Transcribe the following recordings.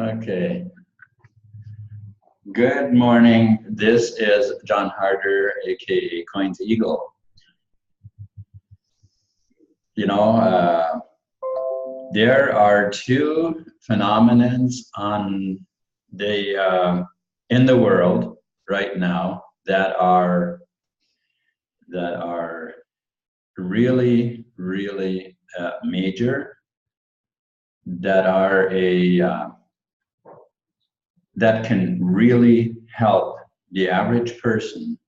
Okay. Good morning. This is John Harder, aka Coins Eagle. You know, there are two phenomenons on the in the world right now that are really major, that are that can really help the average person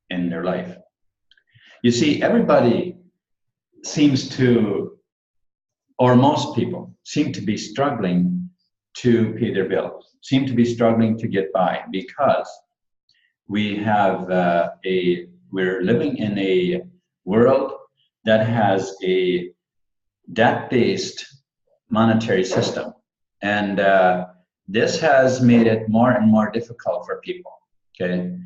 in their life. You see, everybody seems to, or most people seem to be struggling to pay their bills, seem to be struggling to get by, because we have we're living in a world that has a debt-based monetary system, and this has made it more and more difficult for people. Okay,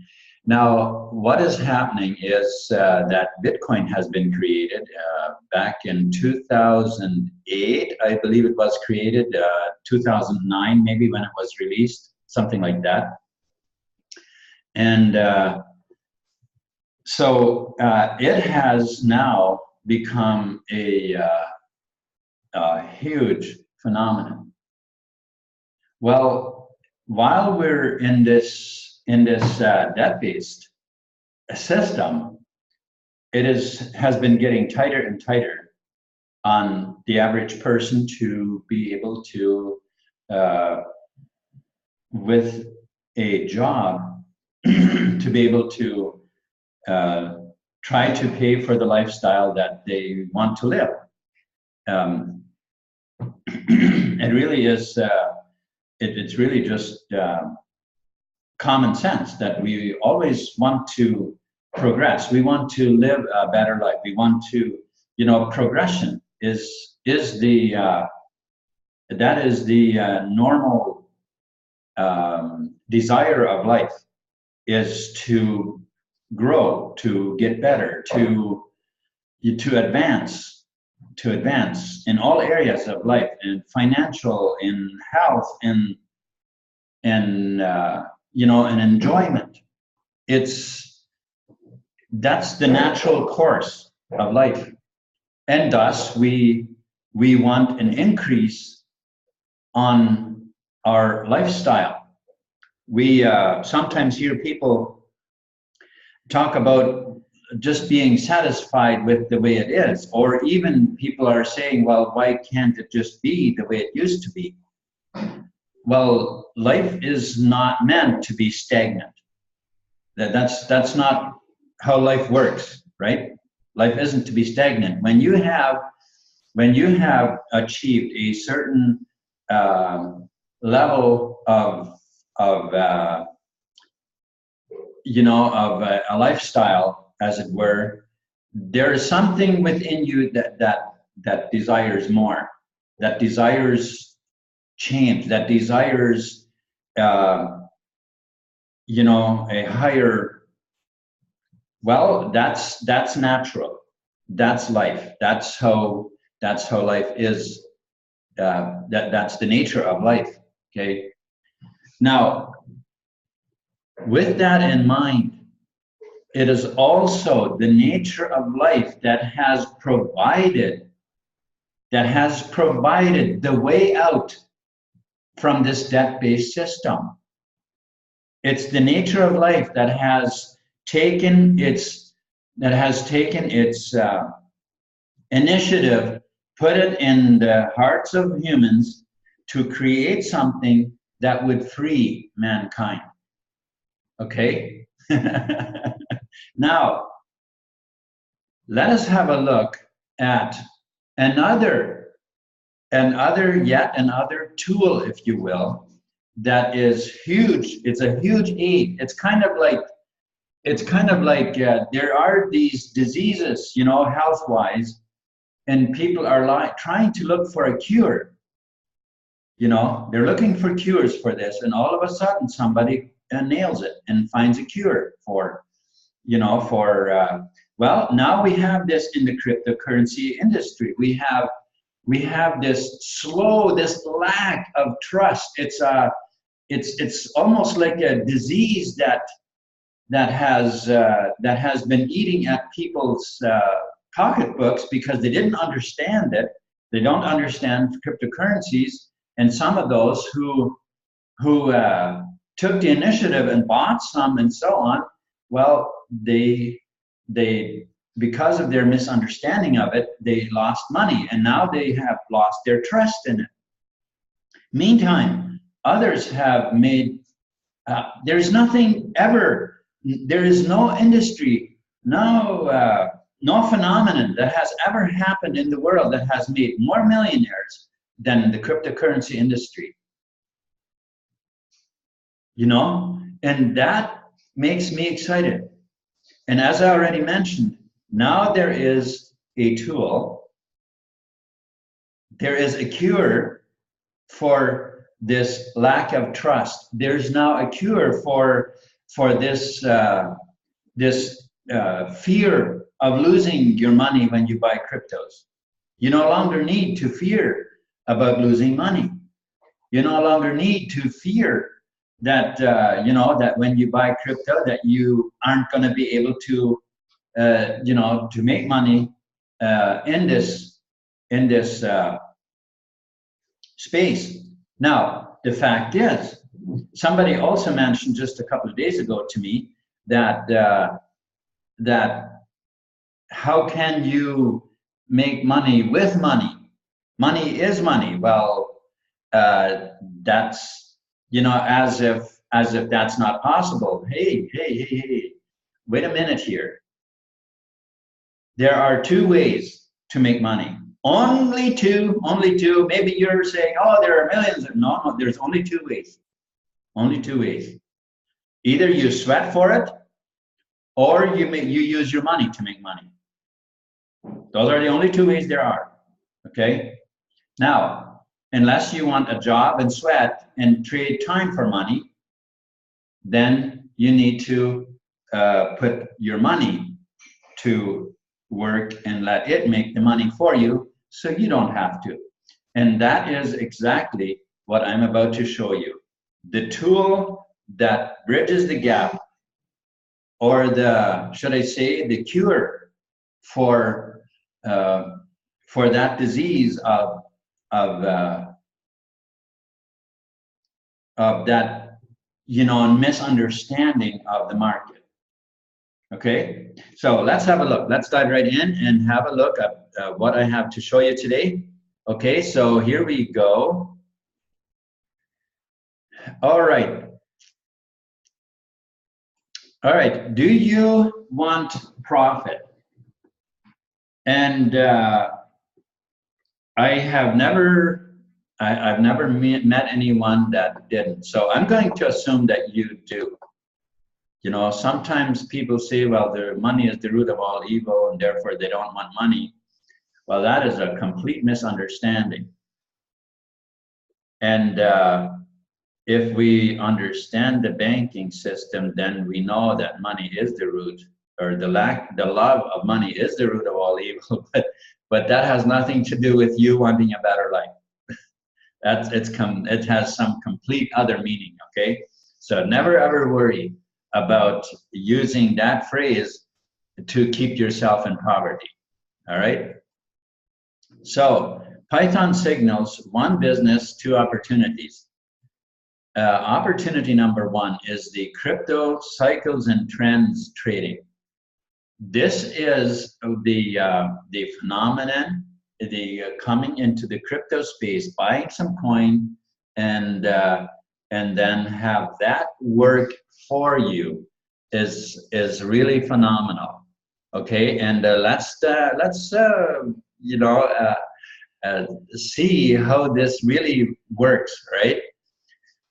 now what is happening is that Bitcoin has been created back in 2008, I believe it was created, 2009 maybe when it was released, something like that. And so it has now become a huge phenomenon. Well, while we're in this debt-based system, it has been getting tighter and tighter on the average person to be able to, with a job, to be able to try to pay for the lifestyle that they want to live. It really is. It's really just common sense that we always want to progress. We want to live a better life. We want to, you know, progression is the that is the normal desire of life, is to grow, to get better, to advance. To advance in all areas of life, in financial, in health, in you know, in enjoyment. That's the natural course of life, and thus we want an increase on our lifestyle. We sometimes hear people talk about just being satisfied with the way it is, or even people are saying, well, why can't it just be the way it used to be? Well, life is not meant to be stagnant. That's not how life works, right? Life isn't to be stagnant. When you have achieved a certain level of you know, of a lifestyle, as it were, there is something within you that desires more, that desires change, that desires, you know, a higher. Well, that's natural. That's life. That's how life is. That's the nature of life. Okay. Now, with that in mind, it is also the nature of life that has provided the way out from this debt-based system. It's the nature of life that has taken its initiative, put it in the hearts of humans to create something that would free mankind. Okay? Now, let us have a look at yet another tool, if you will, that is huge. It's a huge aid. It's kind of like there are these diseases, you know, health-wise, and people are trying to look for a cure. You know, they're looking for cures for this, and all of a sudden somebody nails it and finds a cure for, you know, well, now we have this in the cryptocurrency industry. We have we have this lack of trust. It's almost like a disease that has been eating at people's pocketbooks because they didn't understand it. They don't understand cryptocurrencies, and some of those who took the initiative and bought some and so on, well, they because of their misunderstanding of it, they lost money, and now they have lost their trust in it. Meantime, others have made, there's nothing ever, there is no industry, no phenomenon that has ever happened in the world that has made more millionaires than the cryptocurrency industry. You know, and that makes me excited. And as I already mentioned, now there is a tool, there is a cure for this lack of trust. There's now a cure for this fear of losing your money when you buy cryptos. You no longer need to fear about losing money. You no longer need to fear that that when you buy crypto that you aren't going to be able to to make money in this space. Now the fact is, somebody also mentioned just a couple of days ago to me that how can you make money with money? Money is money. Well, that's as if that's not possible. Hey, wait a minute here. There are two ways to make money. Only two. Maybe you're saying, oh, there are millions. No, there's only two ways. Only two ways. Either you sweat for it, or you use your money to make money. Those are the only two ways there are. Okay? Now, unless you want a job and sweat and trade time for money, then you need to put your money to work and let it make the money for you so you don't have to. And that is exactly what I'm about to show you. The tool that bridges the gap, or should I say, the cure for that disease of that misunderstanding of the market. Okay, so let's have a look. Let's dive right in and have a look at what I have to show you today. Okay, so here we go. All right. Do you want profit? And I've never met anyone that didn't. So I'm going to assume that you do. Sometimes people say, well, the money is the root of all evil, and therefore they don't want money. Well, that is a complete misunderstanding. And if we understand the banking system, then we know that money is the root, or the love of money is the root of all evil. But that has nothing to do with you wanting a better life. It has some complete other meaning. Okay, so never ever worry about using that phrase to keep yourself in poverty. All right. So Python signals one business, two opportunities. Opportunity number one is the crypto cycles and trends trading. This is the phenomenon, the coming into the crypto space, buying some coin, and then have that work for you is really phenomenal. Okay, and let's see how this really works, right?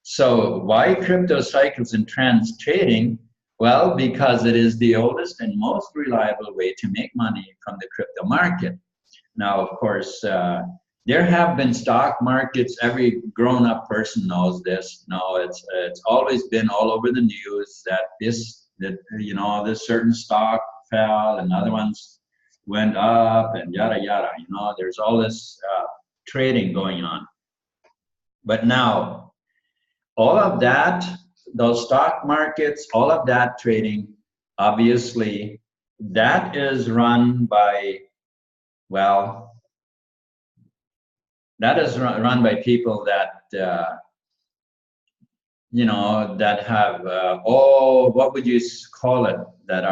So why crypto cycles and trends trading? Well, because it is the oldest and most reliable way to make money from the crypto market. Now, of course, there have been stock markets. Every grown-up person knows this. No, it's always been all over the news that this certain stock fell and other ones went up and yada yada. There's all this trading going on. But now, all of that, those stock markets, all of that trading, obviously, that is run by, well, that is run by people that, you know, that have, oh, what would you call it? That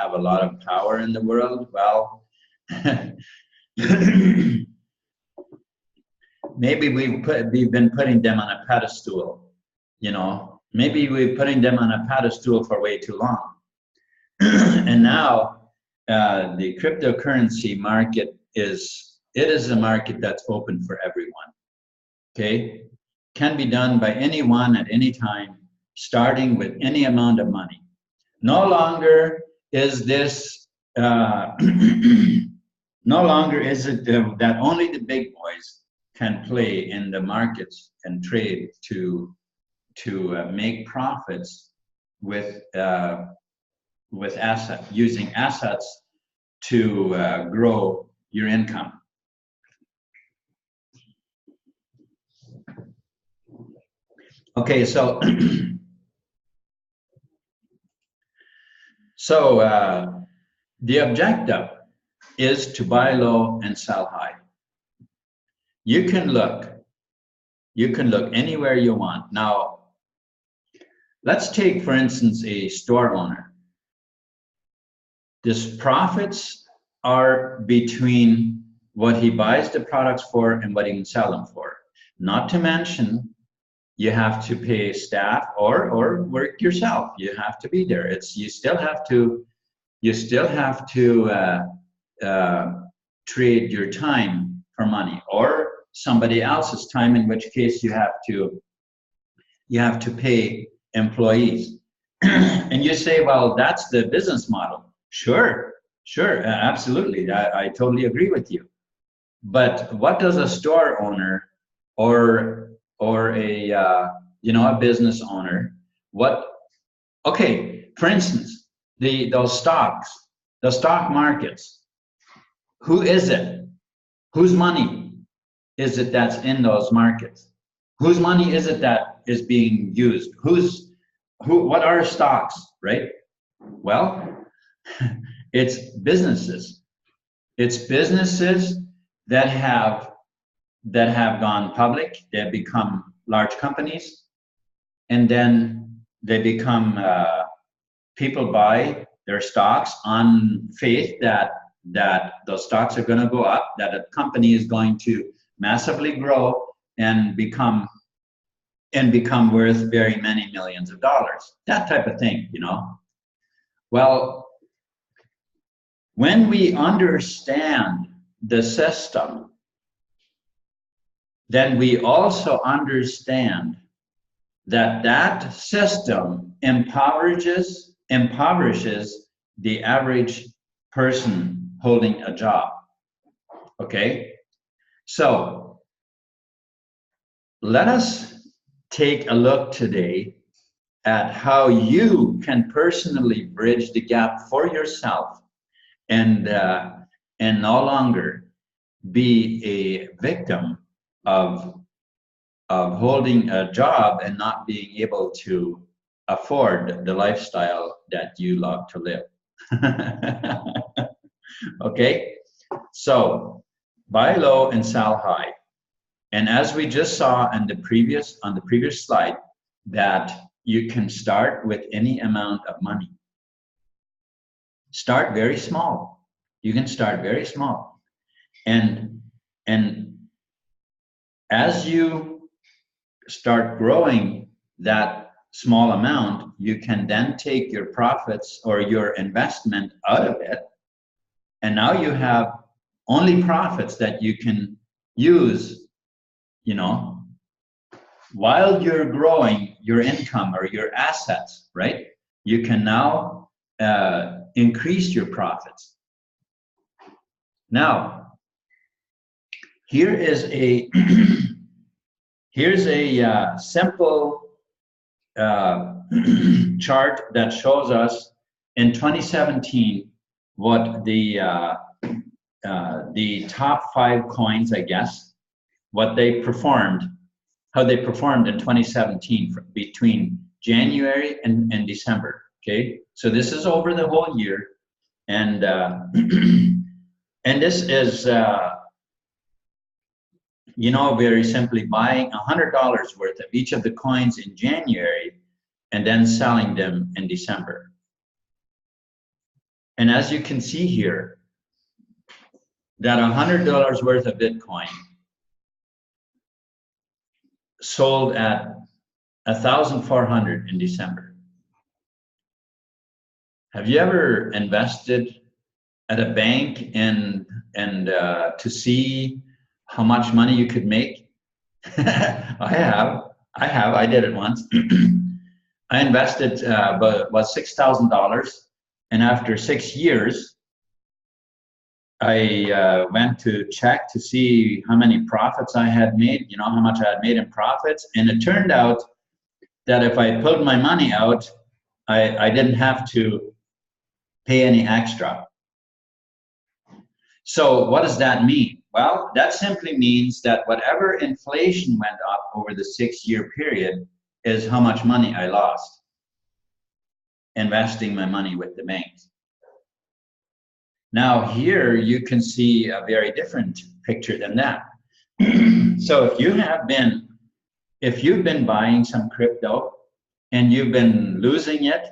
have a lot of power in the world. Well, maybe we've been putting them on a pedestal, you know. Maybe we're putting them on a pedestal for way too long. And now the cryptocurrency market is a market that's open for everyone. Okay, can be done by anyone at any time, starting with any amount of money. No longer is this no longer is it that only the big boys can play in the markets and trade to make profits with using assets to grow your income. Okay, so the objective is to buy low and sell high. You can look anywhere you want. Now, let's take, for instance, a store owner. His profits are between what he buys the products for and what he can sell them for. Not to mention, you have to pay staff or work yourself. You have to be there. You still have to trade your time for money, or somebody else's time, in which case you have to pay employees. And you say, well, that's the business model. Sure, absolutely. I totally agree with you. But what does a store owner or a a business owner, okay, for instance, those stocks, the stock markets, who is it? Whose money is it that's in those markets? Whose money is it that is being used? What are stocks, right? Well, it's businesses. It's businesses that have gone public. They've become large companies, and then they become people buy their stocks on faith that those stocks are going to go up, that a company is going to massively grow and become worth very many millions of dollars. That type of thing, you know. Well, when we understand the system, then we also understand that system impoverishes the average person holding a job. Okay? So let us take a look today at how you can personally bridge the gap for yourself and no longer be a victim of holding a job and not being able to afford the lifestyle that you love to live. Okay, so buy low and sell high. And as we just saw on the previous slide, that you can start with any amount of money. Start very small. You can start very small. And as you start growing that small amount, you can then take your profits or your investment out of it. And now you have only profits that you can use, you know, while you're growing your income or your assets, right? You can now increase your profits. Now, here is a here's a simple chart that shows us in 2017 what the top 5 coins, I guess, what they performed, how they performed in 2017 between January and December. Okay, so this is over the whole year, and and this is you know, very simply buying $100 worth of each of the coins in January and then selling them in December. And as you can see here, that $100 worth of Bitcoin sold at 1,400 in December. Have you ever invested at a bank and to see how much money you could make? I did it once. I invested was $6,000, and after 6 years, I went to check to see how many profits I had made, you know, how much I had made in profits, and it turned out that if I pulled my money out, I didn't have to pay any extra. So what does that mean? Well, that simply means that whatever inflation went up over the 6-year period is how much money I lost investing my money with the banks. Now here you can see a very different picture than that. So if you've been buying some crypto and you've been losing it,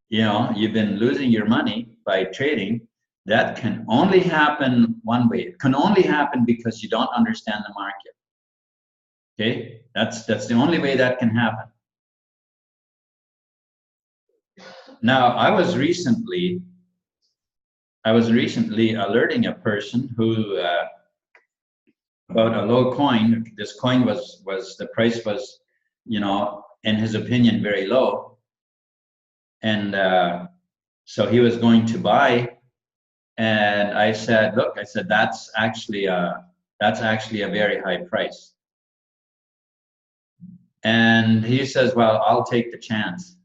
you know, you've been losing your money by trading, that can only happen one way. It can only happen because you don't understand the market. Okay, that's the only way that can happen. Now, I was recently alerting a person who about a low coin. This coin was the price was, you know, in his opinion, very low, and so he was going to buy. And I said, look, I said, that's actually a very high price. And he says, well, I'll take the chance.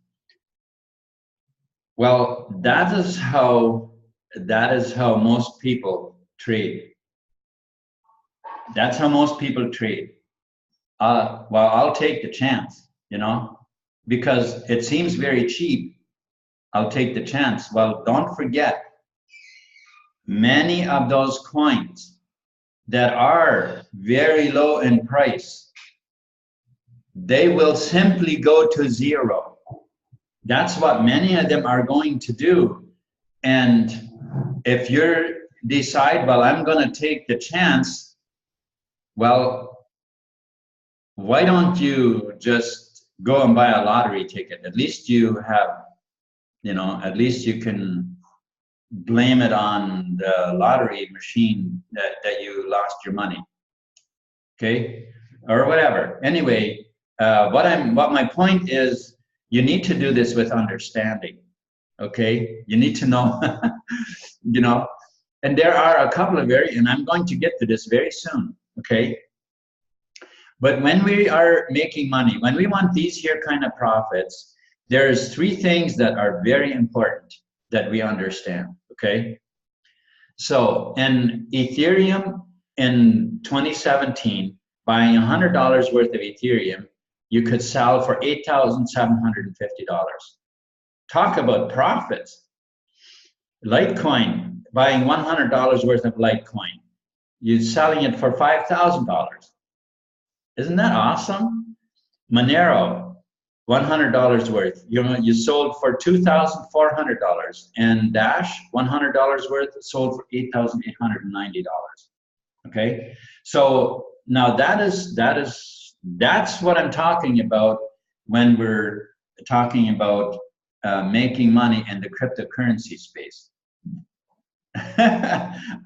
Well, that is how most people trade. That's how most people trade. Well, I'll take the chance, you know, because it seems very cheap. I'll take the chance. Well, don't forget, many of those coins that are very low in price, they will simply go to zero. That's what many of them are going to do. And if you decide, well, I'm going to take the chance, well, why don't you just go and buy a lottery ticket? At least you have, you know, at least you can blame it on the lottery machine that you lost your money, okay, or whatever. Anyway, what my point is, you need to do this with understanding, okay? You need to know, you know, and there are a couple of and I'm going to get to this very soon, okay? But when we are making money, when we want these here kind of profits, there's 3 things that are very important that we understand, okay? So in Ethereum in 2017, buying $100 worth of Ethereum, you could sell for $8,750. Talk about profits. Litecoin, buying $100 worth of Litecoin, you're selling it for $5,000. Isn't that awesome? Monero, $100 worth, you sold for $2,400, and Dash, $100 worth, sold for $8,890. Okay, so now that's what I'm talking about when we're talking about making money in the cryptocurrency space.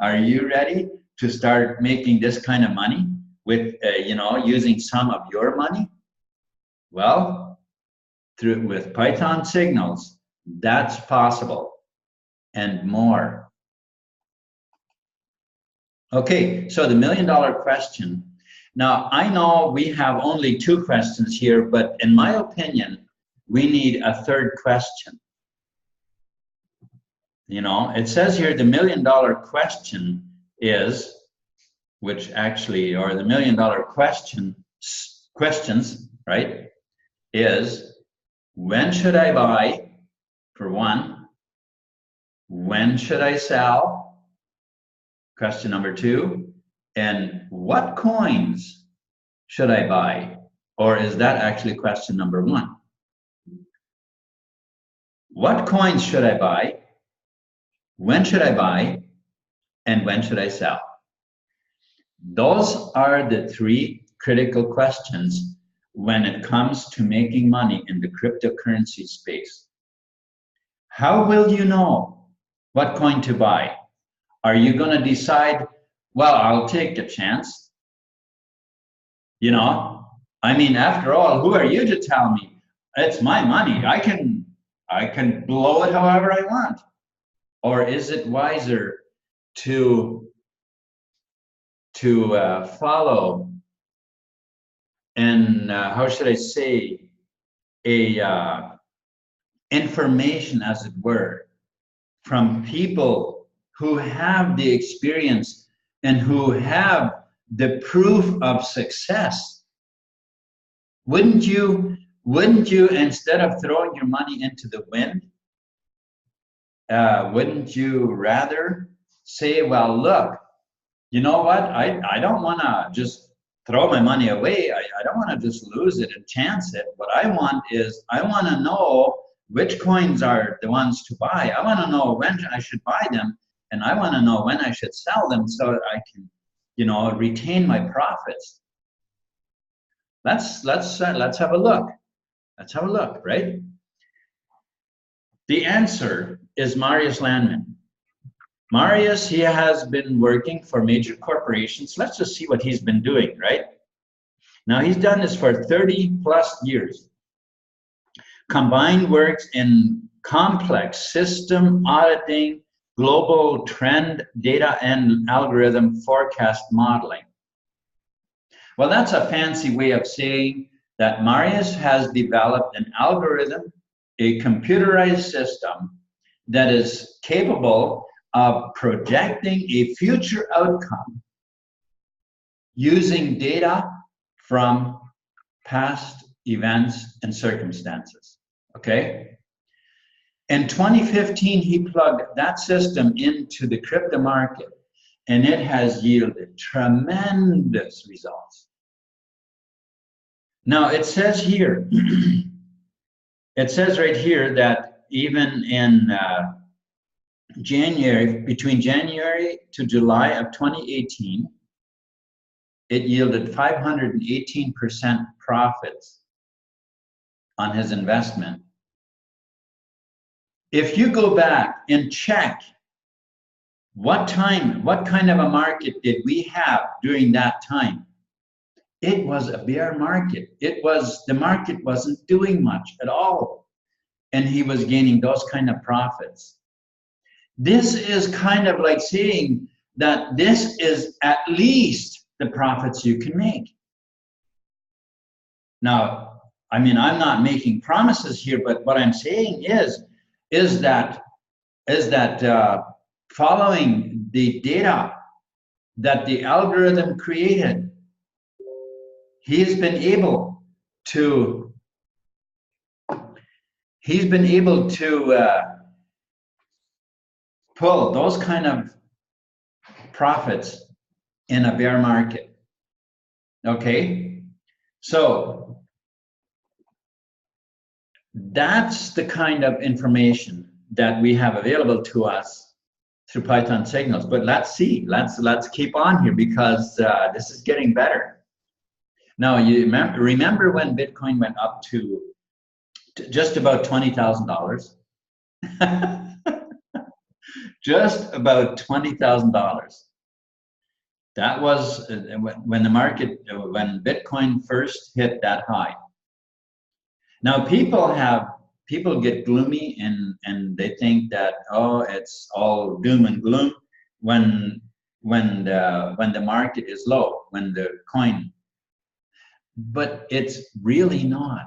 Are you ready to start making this kind of money with you know, using some of your money? Well, with Python signals, that's possible, and more. Okay, so the $1 million question. Now, I know we have only 2 questions here, but in my opinion, we need a 3rd question. You know, it says here the $1 million question is, which actually are the million-dollar questions, right, is when should I buy, for one? When should I sell? Question number two. And what coins should I buy? Or is that actually question number one? What coins should I buy? When should I buy? And when should I sell? Those are the three critical questions when it comes to making money in the cryptocurrency space. How will you know what coin to buy? Are you going to decide, well, I'll take a chance? You know, I mean, after all, who are you to tell me? It's my money. I can blow it however I want. Or is it wiser to follow and how should I say, a information, as it were, from people who have the experience and who have the proof of success? Wouldn't you, instead of throwing your money into the wind, wouldn't you rather say, well, look, you know what, I don't want to just throw my money away. I don't want to just lose it and chance it. What I want is, I want to know which coins are the ones to buy. I want to know when I should buy them, and I want to know when I should sell them so I can, you know, retain my profits. Let's have a look. Let's have a look, right? The answer is Marius Landman. Marius, he has been working for major corporations. Let's just see what he's been doing, right? Now, he's done this for 30 plus years. Combined works in complex system auditing, global trend data, and algorithm forecast modeling. Well, that's a fancy way of saying that Marius has developed an algorithm, a computerized system that is capable of projecting a future outcome using data from past events and circumstances, okay? In 2015, he plugged that system into the crypto market, and it has yielded tremendous results. Now, it says here, it says right here that even in between January to July of 2018, it yielded 518% profits on his investment. If you go back and check what kind of a market did we have during that time, it was a bear market. The market wasn't doing much at all, and he was gaining those kind of profits. This is kind of like saying that this is at least the profits you can make. Now, I mean, I'm not making promises here, but what I'm saying is that following the data that the algorithm created, he's been able to pull those kind of profits in a bear market. Okay, so that's the kind of information that we have available to us through Python signals. But let's see, let's keep on here, because this is getting better. Now, you remember when Bitcoin went up to just about $20,000? Just about $20,000. That was when the market, when Bitcoin first hit that high. Now, people get gloomy and they think that, oh, it's all doom and gloom when the market is low, when the coin. But it's really not.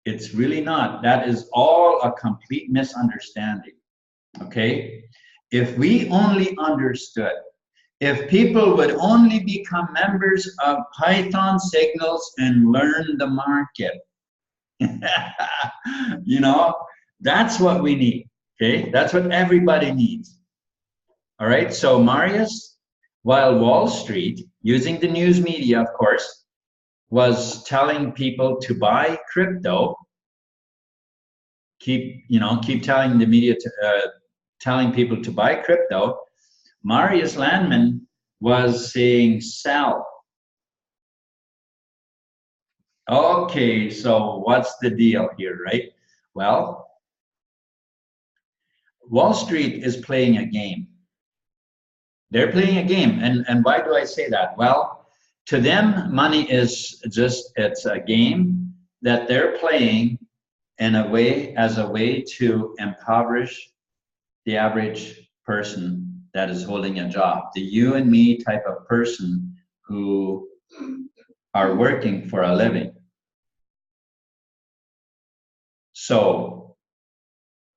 It's really not. That is all a complete misunderstanding. Okay? If we only understood If people would only become members of Python Signals and learn the market, you know, that's what we need. Okay, that's what everybody needs. All right, so Marius, while Wall Street, using the news media, of course, was telling people to buy crypto, keep telling the media to, telling people to buy crypto, Marius Landman was saying sell. Okay, so what's the deal here, right? Well, Wall Street is playing a game. They're playing a game. And why do I say that? Well, to them, money is just, it's a game that they're playing in a way, as a way to impoverish the average person that is holding a job, the you and me type of person who are working for a living. So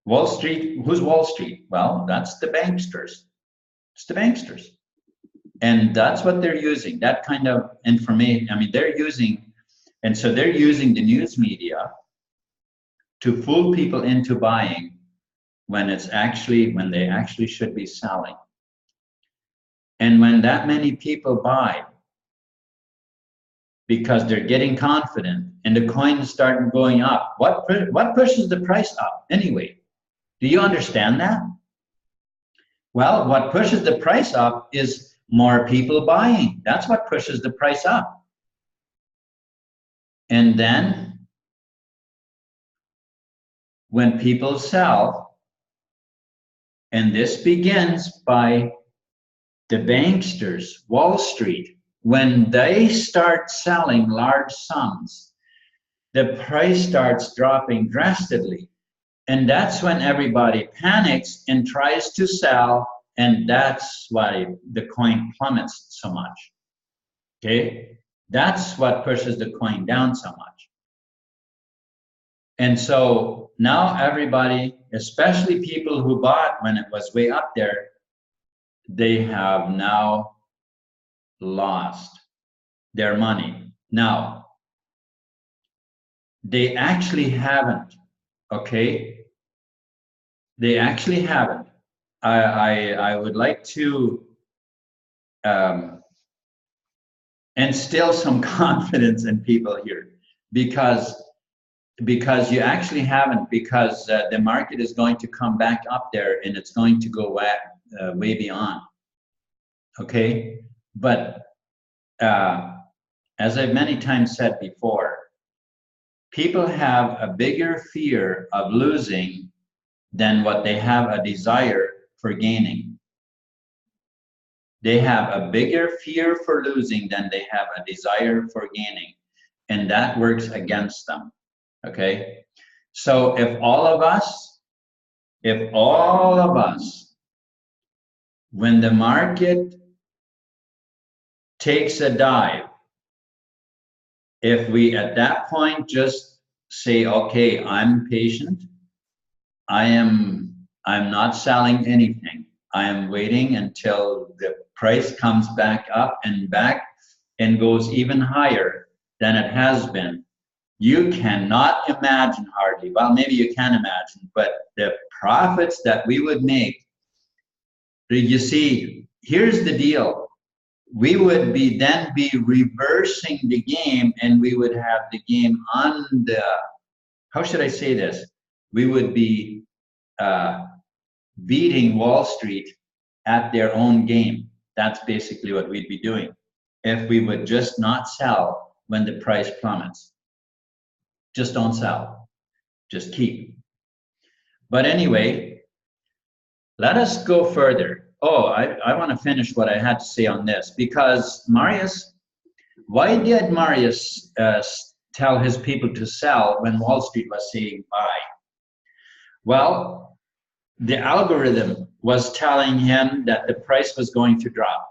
Wall Street, who's Wall Street? Well, that's the banksters. It's the banksters. And that's what they're using, that kind of information. I mean, they're using, and so they're using the news media to fool people into buying when it's actually, when they actually should be selling. And when that many people buy, because they're getting confident and the coins start going up, what pushes the price up anyway? Do you understand that? Well, what pushes the price up is more people buying. That's what pushes the price up. And then when people sell, and this begins by the banksters, Wall Street, when they start selling large sums, the price starts dropping drastically. And that's when everybody panics and tries to sell, and that's why the coin plummets so much. Okay? That's what pushes the coin down so much. And so now everybody, especially people who bought when it was way up there, they have now lost their money. Now, they actually haven't, okay? They actually haven't. I would like to instill some confidence in people here, because you actually haven't, because the market is going to come back up there and it's going to go way beyond. Okay, but as I've many times said before, people have a bigger fear of losing than what they have a desire for gaining. They have a bigger fear for losing than they have a desire for gaining, and that works against them. Okay, so if all of us, when the market takes a dive, if we at that point just say, okay, I'm patient, I'm not selling anything, I am waiting until the price comes back up and goes even higher than it has been, you cannot imagine hardly, well, maybe you can imagine, but the profits that we would make. You see, here's the deal. We would then be reversing the game, and we would have the game on the, how should I say this? We would be beating Wall Street at their own game. That's basically what we'd be doing if we would just not sell when the price plummets. Just don't sell, just keep. But anyway, let us go further. Oh, I want to finish what I had to say on this, because Marius, why did Marius tell his people to sell when Wall Street was saying buy? Well, the algorithm was telling him that the price was going to drop.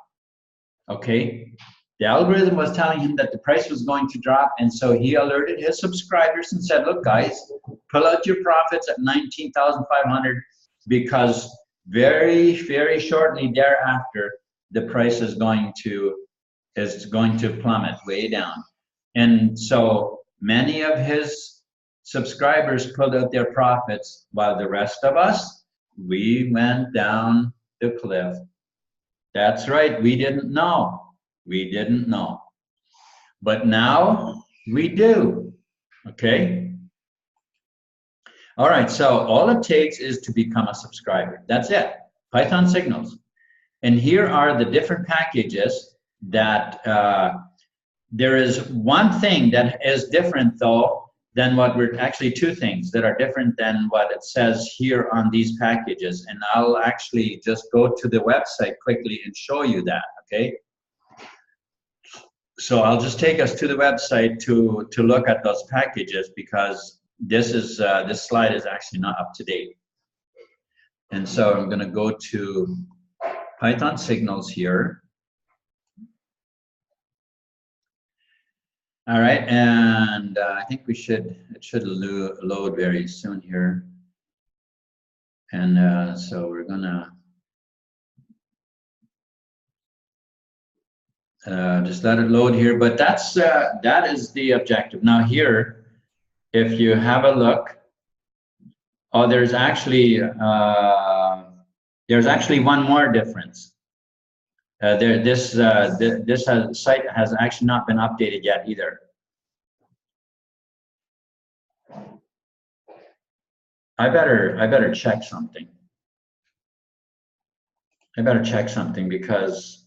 Okay? The algorithm was telling him that the price was going to drop, and so he alerted his subscribers and said, look guys, pull out your profits at 19,500, because very, very shortly thereafter, the price is going to plummet way down. And so many of his subscribers pulled out their profits, while the rest of us, we went down the cliff. That's right, we didn't know. We didn't know. But now we do, okay? All right, so all it takes is to become a subscriber. That's it, Python Signals. And here are the different packages that, there is one thing that is different though than what we're, actually two things that are different than what it says here on these packages. And I'll actually just go to the website quickly and show you that, okay? So I'll just take us to the website to look at those packages, because this slide is actually not up to date. And so I'm gonna go to Python Signals here. All right, and I think it should load very soon here. And so we're gonna just let it load here, but that is the objective. Now here, if you have a look, oh, there's actually one more difference. This site has actually not been updated yet either. I better check something. I better check something, because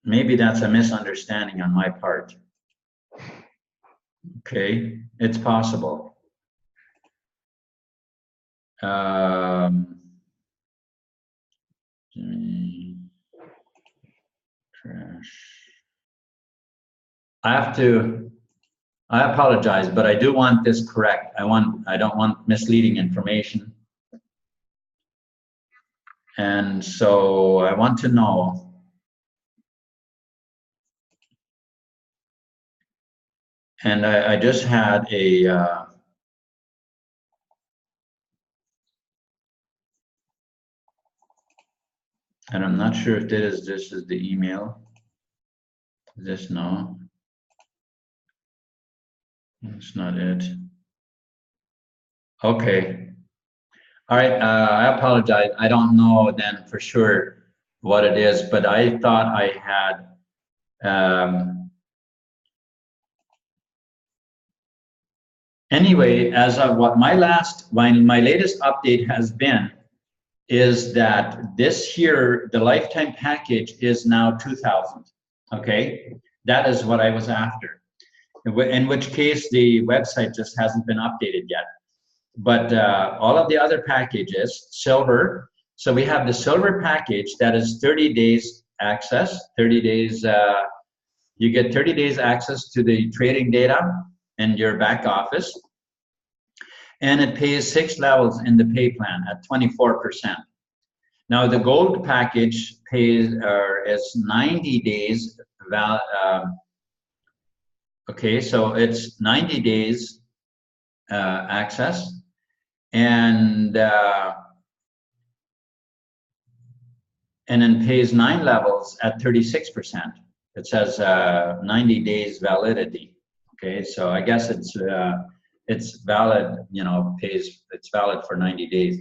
maybe that's a misunderstanding on my part. Okay, it's possible. I apologize, but I do want this correct. I don't want misleading information. And so I want to know, and I just had a, and I'm not sure if this is the email. This, no. That's not it. Okay. All right. I apologize. I don't know then for sure what it is, but I thought I had. Anyway, as of what my latest update has been, is that this year the lifetime package is now 2,000. Okay, that is what I was after. In which case the website just hasn't been updated yet. But all of the other packages, silver. So we have the silver package that is 30 days access. 30 days. You get 30 days access to the trading data in your back office, and it pays 6 levels in the pay plan at 24%. Now the gold package pays is 90 days. Okay, so it's 90 days access, and then pays 9 levels at 36%. It says 90 days validity. Okay, so I guess it's valid, you know, it's valid for 90 days,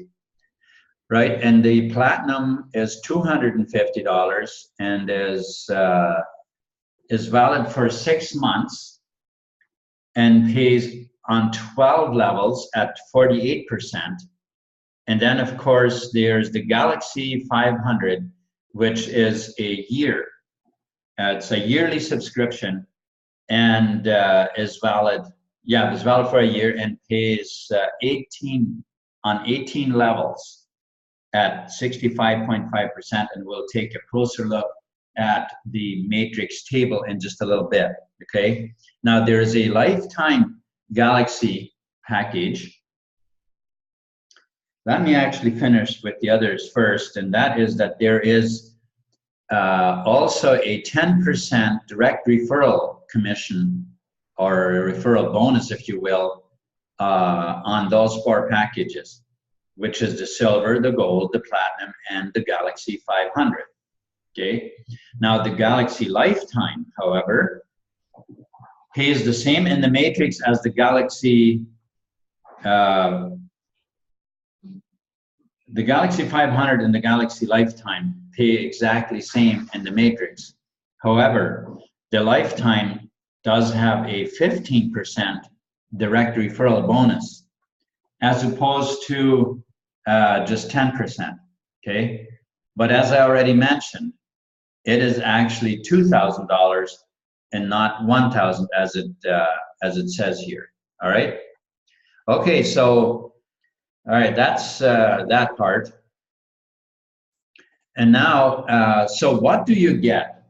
right? And the platinum is $250 and is valid for 6 months and pays on 12 levels at 48%. And then of course there's the Galaxy 500, which is a year. It's a yearly subscription, and is valid. Yeah, it's valid for a year and pays 18 levels at 65.5%. And we'll take a closer look at the matrix table in just a little bit. Okay. Now there is a lifetime Galaxy package. Let me actually finish with the others first, and that is that there is also a 10% direct referral commission, or a referral bonus, if you will, on those 4 packages, which is the silver, the gold, the platinum, and the Galaxy 500. Okay. Now the Galaxy Lifetime, however, pays the same in the matrix as the Galaxy 500 and the Galaxy Lifetime pay exactly same in the matrix. However, the Lifetime does have a 15% direct referral bonus as opposed to just 10%, okay? But as I already mentioned, it is actually $2,000 and not $1,000 as it says here, all right? Okay, so, all right, that's that part. And now, so what do you get?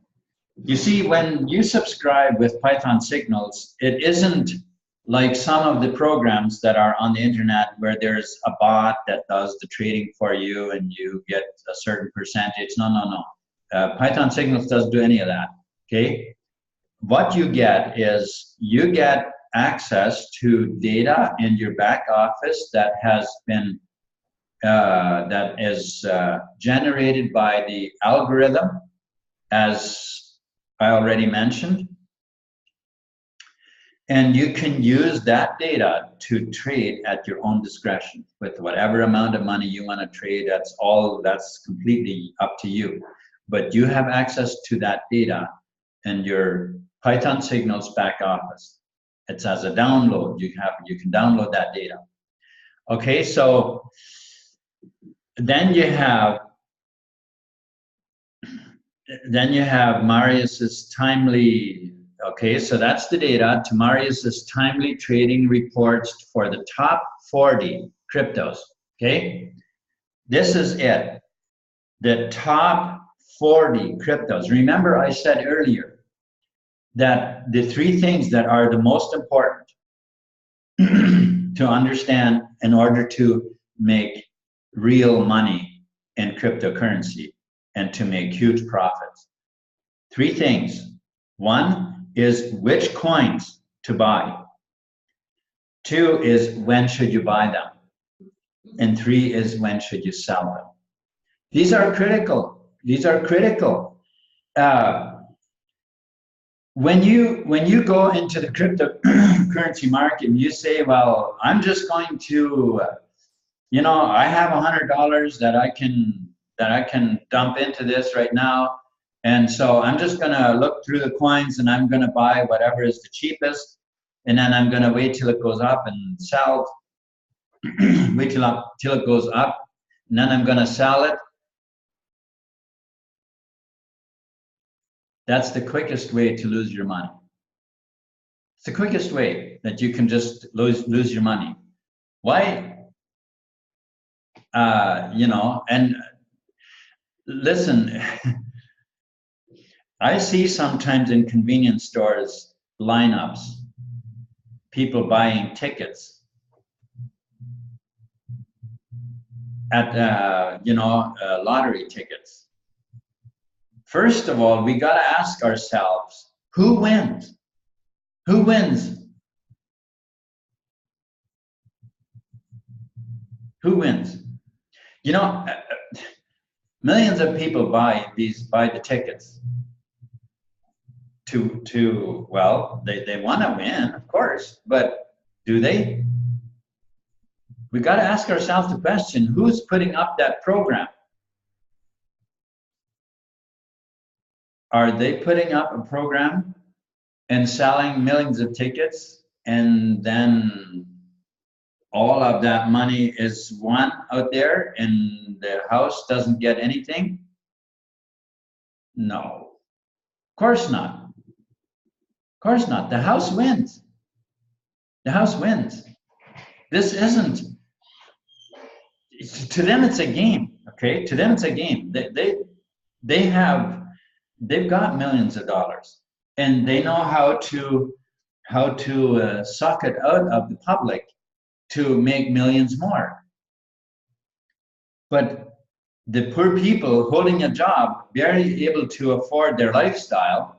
You see, when you subscribe with Python Signals, it isn't like some of the programs that are on the internet where there's a bot that does the trading for you and you get a certain percentage. No, no, no. Python Signals doesn't do any of that, okay? What you get is you get access to data in your back office that has been that is generated by the algorithm, as I already mentioned. And you can use that data to trade at your own discretion with whatever amount of money you want to trade. That's completely up to you. But you have access to that data in your Python Signals back office. It's as a download. You can download that data. Okay, so then you have Marius's timely. Okay, so that's the data to Marius's timely trading reports for the top 40 cryptos. Okay, this is it. The top 40 cryptos. Remember, I said earlier that the three things that are the most important to understand in order to make real money in cryptocurrency and to make huge profits. Three things. One is which coins to buy. Two is when should you buy them. And three is when should you sell them. These are critical. These are critical. When you go into the cryptocurrency market and you say, well, I'm just going to, I have $100 that I can dump into this right now. And so I'm just gonna look through the coins and I'm gonna buy whatever is the cheapest. And then I'm gonna wait till it goes up and sell. Wait till it goes up. And then I'm gonna sell it. That's the quickest way to lose your money. It's the quickest way that you can just lose your money. Why? And listen, I see sometimes in convenience stores lineups, people buying tickets at lottery tickets. First of all, we got to ask ourselves, who wins? Who wins? Who wins? Millions of people buy the tickets well, they want to win, of course, but do they? We got to ask ourselves the question, who's putting up that program? Are they putting up a program and selling millions of tickets, and then all of that money is won out there and the house doesn't get anything? No, of course not. Of course not. The house wins. The house wins. This isn't, to them it's a game, okay? To them it's a game. They've got millions of dollars and they know how to suck it out of the public to make millions more. But the poor people holding a job, barely able to afford their lifestyle,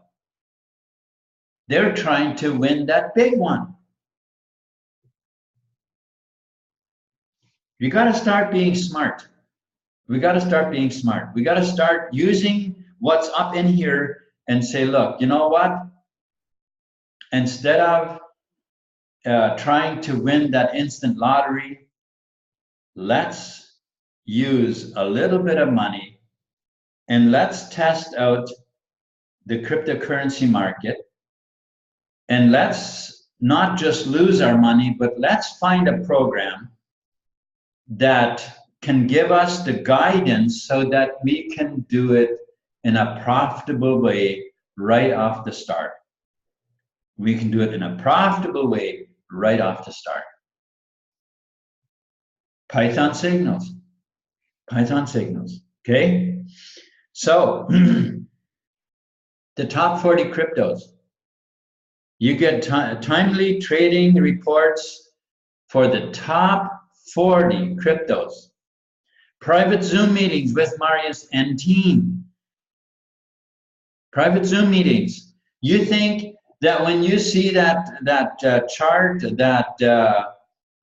they're trying to win that big one. We got to start being smart. We got to start being smart. We got to start using what's up in here and say, look, you know what? Instead of trying to win that instant lottery, let's use a little bit of money and let's test out the cryptocurrency market. And let's not just lose our money, but let's find a program that can give us the guidance so that we can do it in a profitable way right off the start. We can do it in a profitable way right off the start. Python signals. Python signals. Okay? So, the top 40 cryptos. You get timely trading reports for the top 40 cryptos. Private Zoom meetings with Marius and team. Private Zoom meetings. You think that when you see that chart, that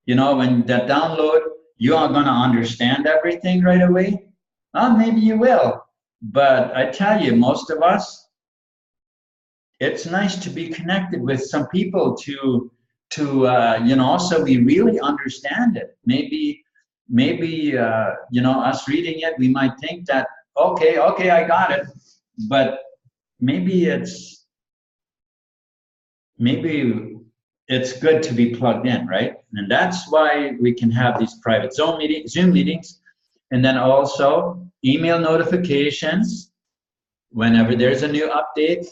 you know, when that download, you are going to understand everything right away? Well, maybe you will. But I tell you, most of us, it's nice to be connected with some people to you know, so we really understand it. Maybe you know, us reading it, we might think that, okay, I got it. But maybe it's good to be plugged in, right? And that's why we can have these private Zoom meetings, and then also email notifications whenever there's a new update,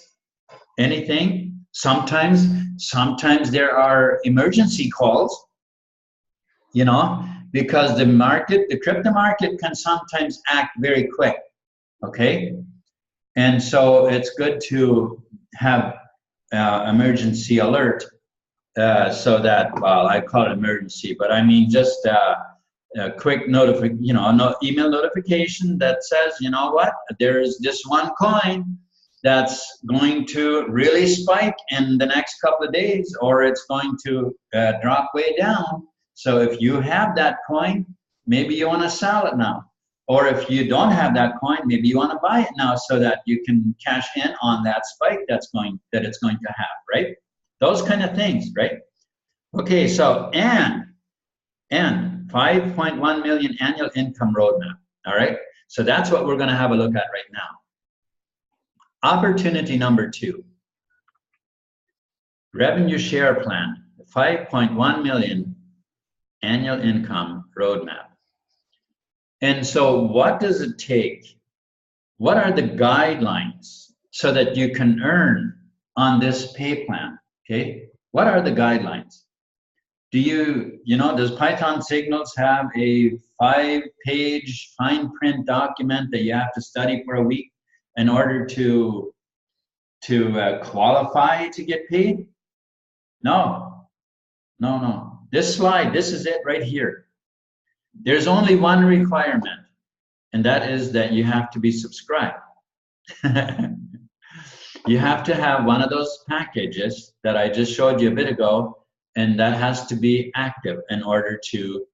anything. Sometimes there are emergency calls, you know, because the crypto market can sometimes act very quick, okay? And so it's good to have emergency alert so that, well, I call it emergency, but I mean just a quick you know, email notification that says, you know what, there's this one coin that's going to really spike in the next couple of days, or it's going to drop way down. So if you have that coin, maybe you want to sell it now. Or if you don't have that coin, maybe you want to buy it now so that you can cash in on that spike that it's going to have, right? Those kind of things, right? Okay, so and 5.1 million annual income roadmap, all right? So that's what we're going to have a look at right now. Opportunity number 2, revenue share plan, 5.1 million annual income roadmap. And so what does it take? What are the guidelines so that you can earn on this pay plan, okay? What are the guidelines? Does Python Signals have a 5-page fine print document that you have to study for a week in order to qualify to get paid? No. This slide, this is it right here. There's only one requirement, and that is that you have to be subscribed. You have to have one of those packages that I just showed you a bit ago, and that has to be active in order to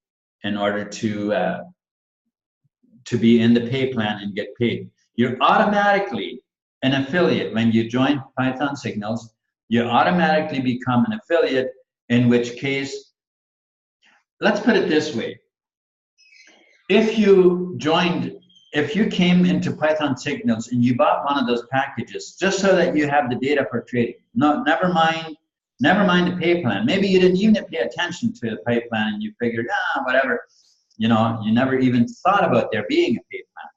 be in the pay plan and get paid. You're automatically an affiliate when you join Python Signals. You automatically become an affiliate, in which case, let's put it this way. If you came into Python Signals and you bought one of those packages just so that you have the data for trading, no, never mind the pay plan. Maybe you didn't even pay attention to the pay plan and you figured, whatever, you know, you never even thought about there being a pay plan.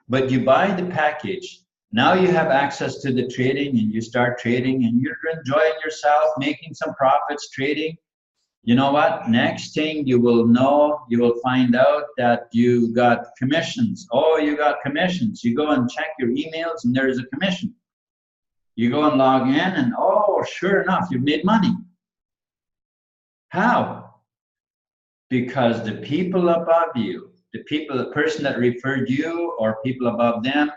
But you buy the package, now you have access to the trading and you start trading and you're enjoying yourself, making some profits, trading. You know what? Next thing you will find out that you got commissions. Oh, you got commissions. You go and check your emails and there's a commission. You go and log in and, oh, sure enough, you've made money. How? Because the people above you, the person that referred you or people above them,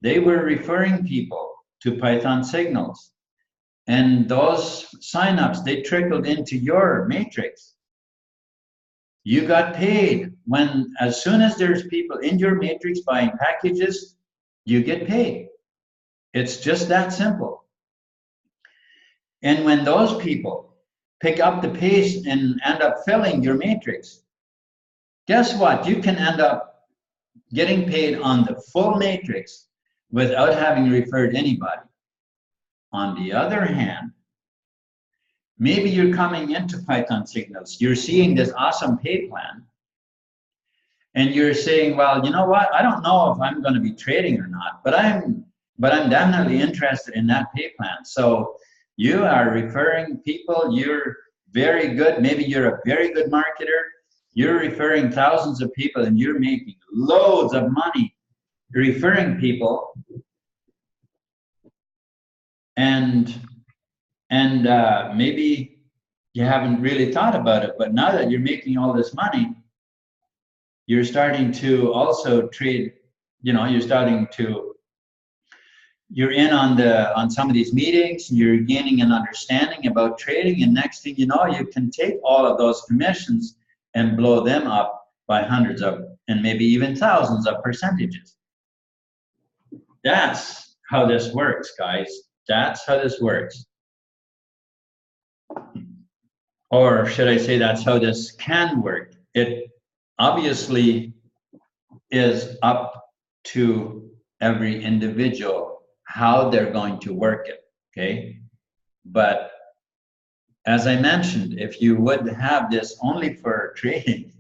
they were referring people to Python Signals. And those signups, they trickled into your matrix. You got paid as soon as there's people in your matrix buying packages, you get paid. It's just that simple. And when those people pick up the pace and end up filling your matrix, guess what? You can end up getting paid on the full matrix without having referred anybody. On the other hand, maybe you're coming into Python Signals, you're seeing this awesome pay plan, and you're saying, well, you know what? I don't know if I'm going to be trading or not, but I'm definitely interested in that pay plan. So you are referring people, you're very good, maybe you're a very good marketer, you're referring thousands of people and you're making loads of money referring people, and maybe you haven't really thought about it, but now that you're making all this money, you're starting to also trade, you know, you're in on some of these meetings, you're gaining an understanding about trading, and next thing you know, you can take all of those commissions and blow them up by hundreds of, and maybe even thousands of percentages. That's how this works, guys. That's how this works. Or should I say that's how this can work? It obviously is up to every individual how they're going to work it, okay? But as I mentioned, if you would have this only for trading,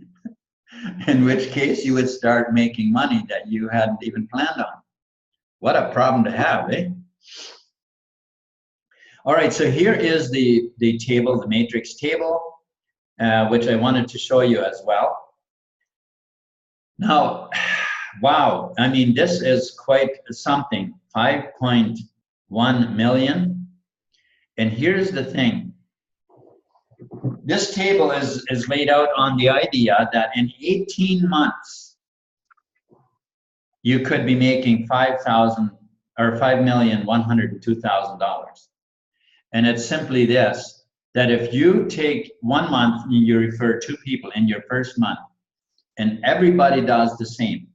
in which case you would start making money that you hadn't even planned on. What a problem to have, eh? All right, so here is the table, the matrix table, which I wanted to show you as well. Now, wow, I mean, this is quite something, 5.1 million. And here's the thing. This table is laid out on the idea that in 18 months, you could be making $5,102,000. And it's simply this, that if you take 1 month and you refer 2 people in your first month, and everybody does the same,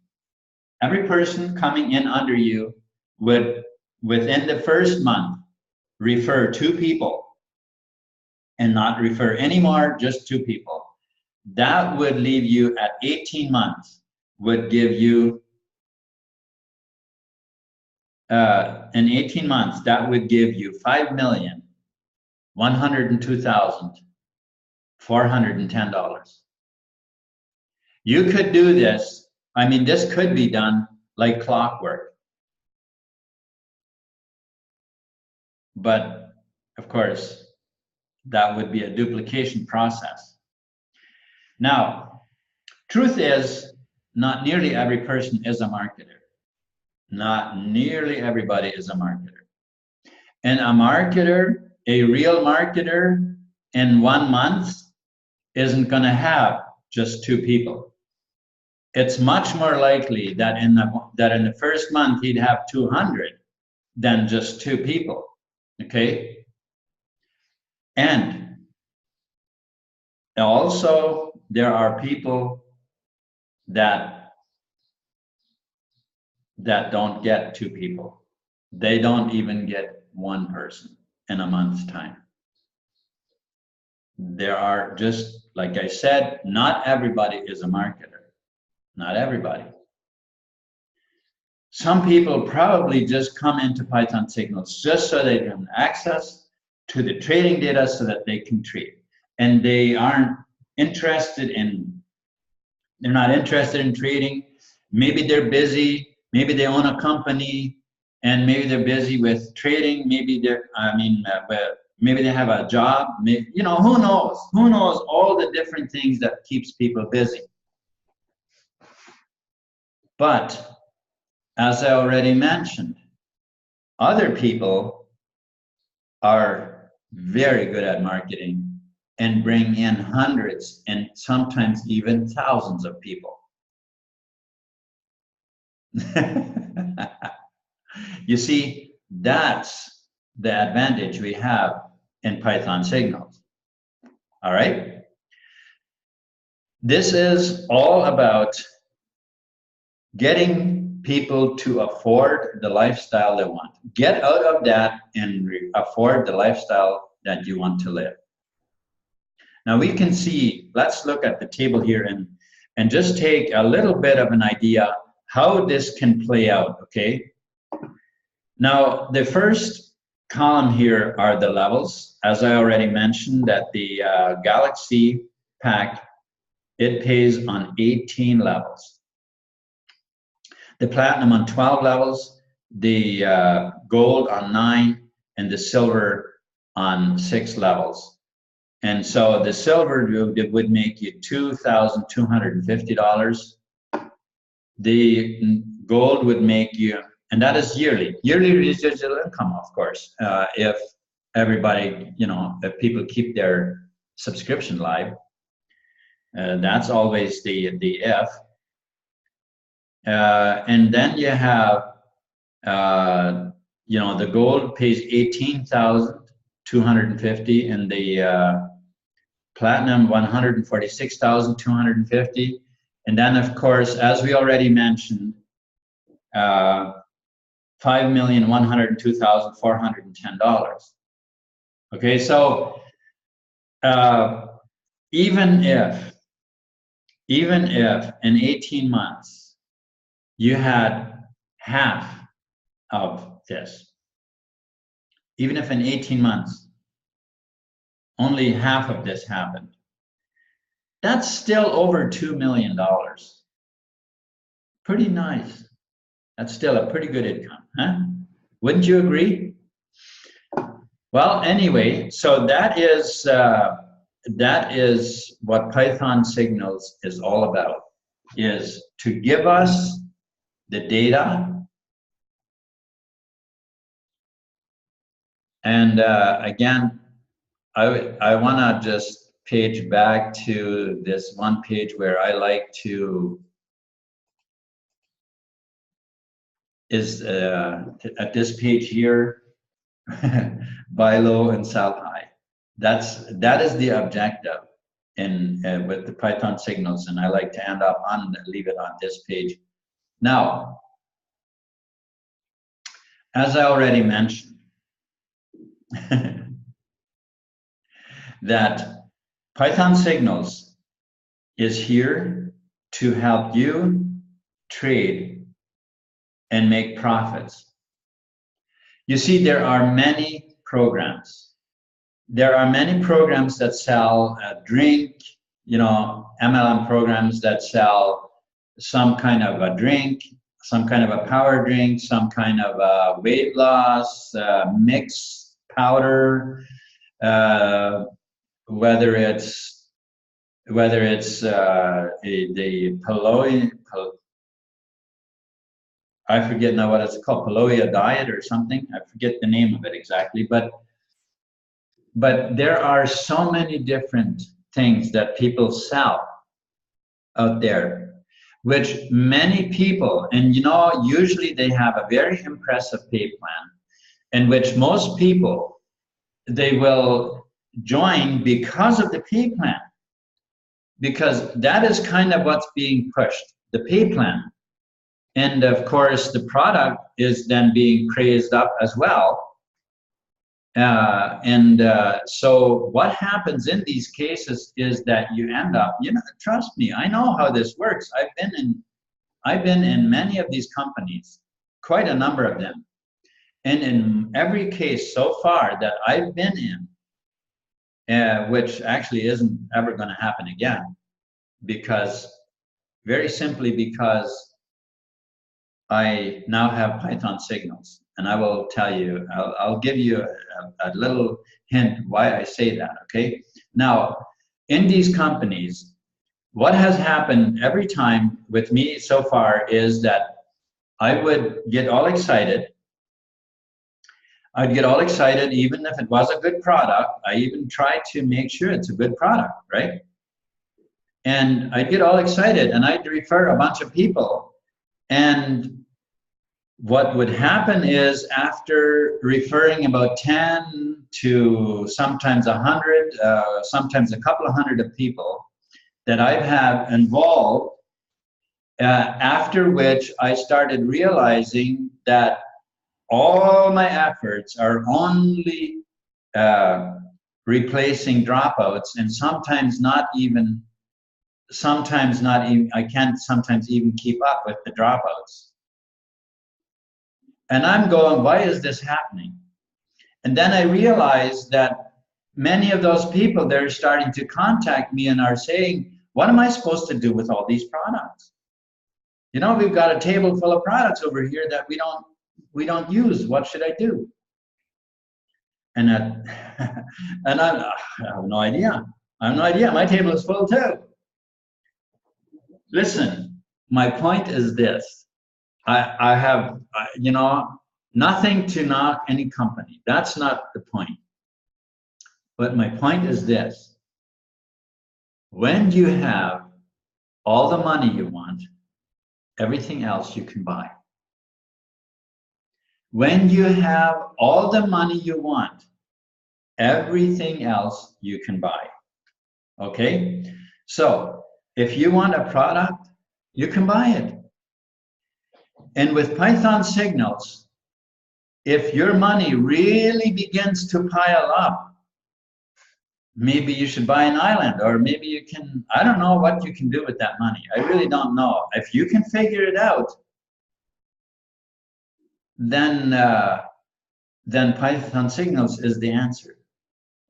every person coming in under you would, within the first month, refer 2 people and not refer any more, just 2 people. That would leave you at 18 months, would give you, in 18 months, that would give you $5,102,410. You could do this. I mean, this could be done like clockwork. But of course, that would be a duplication process. Now, truth is, not nearly every person is a marketer. Not nearly everybody is a marketer. And a marketer, a real marketer, in 1 month isn't going to have just 2 people. It's much more likely that in the first month he'd have 200 than just 2 people. Okay? And also there are people that don't get 2 people. They don't even get 1 person in a month's time. There are, just like I said, not everybody is a marketer. Not everybody. Some people probably just come into Python Signals just so they can access to the trading data so that they can trade. And they aren't interested in, they're not interested in trading. Maybe they're busy, maybe they own a company, and maybe they're busy with trading. Maybe they're, maybe they have a job. Maybe, you know, who knows? Who knows all the different things that keeps people busy. But as I already mentioned, other people are very good at marketing and bring in hundreds and sometimes even thousands of people. You see, that's the advantage we have in Python Signals. All right? This is all about getting people to afford the lifestyle they want. Get out of that and afford the lifestyle that you want to live. Now we can see, let's look at the table here and just take a little bit of an idea how this can play out, okay? Now, the first column here are the levels. As I already mentioned, that the Galaxy Pack, it pays on 18 levels. The Platinum on 12 levels, the Gold on 9, and the Silver on 6 levels. And so the Silver would make you $2,250. The Gold would make you, and that is yearly residual income, of course, if everybody, if people keep their subscription live. That's always the if. And then you have, the Gold pays $18,250, and the Platinum $146,250. And then, of course, as we already mentioned, $5,102,410. Okay, so even if in 18 months you had half of this, even if in 18 months only half of this happened, that's still over $2 million. Pretty nice. That's still a pretty good income, huh? Wouldn't you agree? Well, anyway, so that is what Python Signals is all about, is to give us the data. And again, I want to just page back to this one page where I like to at this page here, buy low and sell high. That is the objective with the Python Signals, and I like to leave it on this page. Now, as I already mentioned, that Python Signals is here to help you trade and make profits. You see, there are many programs. There are many programs that sell a drink, MLM programs that sell some kind of a drink, some kind of a power drink, some kind of a weight loss, mix powder, whether it's the Paloy, I forget now what it's called, Paloya diet or something. I forget the name of it exactly, but there are so many different things that people sell out there, which many people, and usually they have a very impressive pay plan, in which most people, they will join because of the pay plan, because that is kind of what's being pushed, the pay plan. And of course, the product is then being praised up as well. So what happens in these cases is that you end up, trust me, I know how this works. I've been in many of these companies, quite a number of them. And in every case so far that I've been in, which actually isn't ever going to happen again, very simply because I now have Python Signals, and I will tell you, I'll give you a little hint why I say that, okay? Now, in these companies, what has happened every time with me so far is that I would get all excited. I'd get all excited even if it was a good product. I even try to make sure it's a good product, right? And I'd get all excited and I'd refer a bunch of people. And what would happen is, after referring about 10 to sometimes 100, sometimes a couple of hundred of people that I've had involved After which I started realizing that all my efforts are only replacing dropouts, and sometimes not even, I can't sometimes even keep up with the dropouts. And I'm going, why is this happening? And then I realized that many of those people, they're starting to contact me and are saying, what am I supposed to do with all these products? You know, we've got a table full of products over here that we don't use. What should I do? And and I have no idea. I have no idea. My table is full too. Listen, my point is this. I have, you know, nothing to knock any company. That's not the point. But my point is this. When you have all the money you want, everything else you can buy. When you have all the money you want, everything else you can buy. Okay? So, if you want a product, you can buy it. And with Python signals, if your money really begins to pile up, maybe you should buy an island, or maybe you can, I don't know what you can do with that money. I really don't know. If you can figure it out, then Python signals is the answer.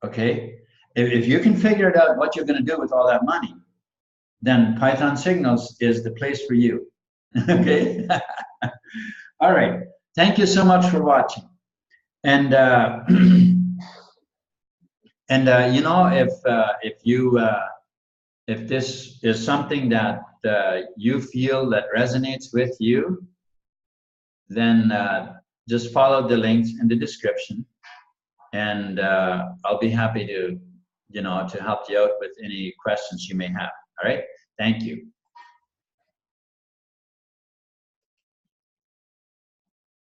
Okay? If you can figure it out what you're going to do with all that money, then Python signals is the place for you. Okay? All right. Thank you so much for watching. And you know, if this is something that you feel that resonates with you, then just follow the links in the description, and I'll be happy to, you know, to help you out with any questions you may have. All right. Thank you.